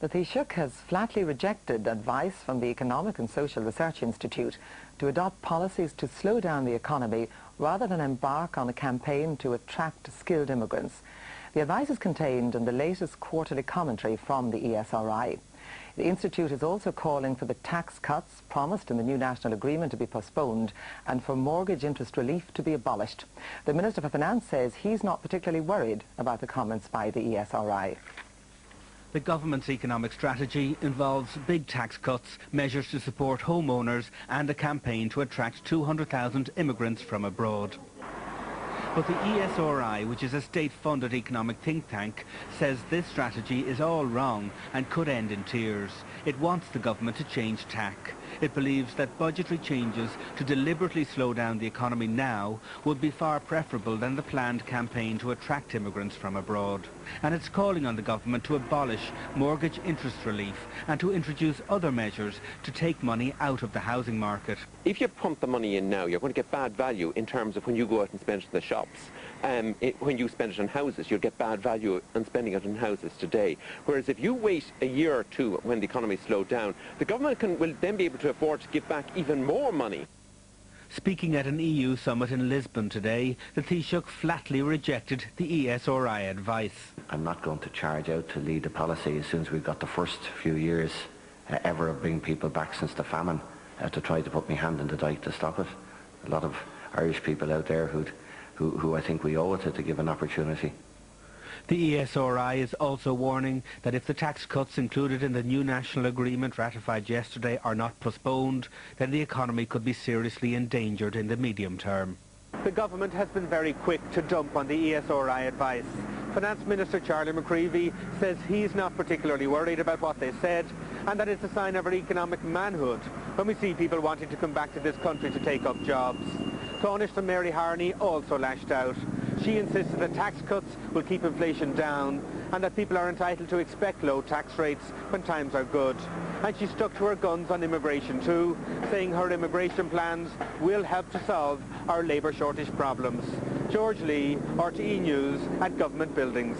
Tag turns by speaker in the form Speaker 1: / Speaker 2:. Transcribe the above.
Speaker 1: The Taoiseach has flatly rejected advice from the Economic and Social Research Institute to adopt policies to slow down the economy rather than embark on a campaign to attract skilled immigrants. The advice is contained in the latest quarterly commentary from the ESRI. The Institute is also calling for the tax cuts promised in the new national agreement to be postponed and for mortgage interest relief to be abolished. The Minister for Finance says he's not particularly worried about the comments by the ESRI.
Speaker 2: The government's economic strategy involves big tax cuts, measures to support homeowners and a campaign to attract 200,000 immigrants from abroad. But the ESRI, which is a state-funded economic think tank, says this strategy is all wrong and could end in tears. It wants the government to change tack. It believes that budgetary changes to deliberately slow down the economy now would be far preferable than the planned campaign to attract immigrants from abroad. And it's calling on the government to abolish mortgage interest relief and to introduce other measures to take money out of the housing market.
Speaker 3: If you pump the money in now, you're going to get bad value in terms of when you go out and spend it in the shops. When you spend it on houses, you'll get bad value on spending it on houses today. Whereas if you wait a year or two when the economy slowed down, the government will then be able to afford to give back even more money.
Speaker 2: Speaking at an EU summit in Lisbon today, the Taoiseach flatly rejected the ESRI advice.
Speaker 4: I'm not going to charge out to lead the policy as soon as we've got the first few years ever of bringing people back since the famine to try to put my hand in the dike to stop it. A lot of Irish people out there who I think we owe it to give an opportunity.
Speaker 2: The ESRI is also warning that if the tax cuts included in the new national agreement ratified yesterday are not postponed, then the economy could be seriously endangered in the medium term. The government has been very quick to dump on the ESRI advice. Finance Minister Charlie McCreevy says he's not particularly worried about what they said and that it's a sign of our economic manhood when we see people wanting to come back to this country to take up jobs. Taoiseach Mary Harney also lashed out. She insisted that tax cuts will keep inflation down and that people are entitled to expect low tax rates when times are good. And she stuck to her guns on immigration too, saying her immigration plans will help to solve our labour shortage problems. George Lee, RTE News at Government Buildings.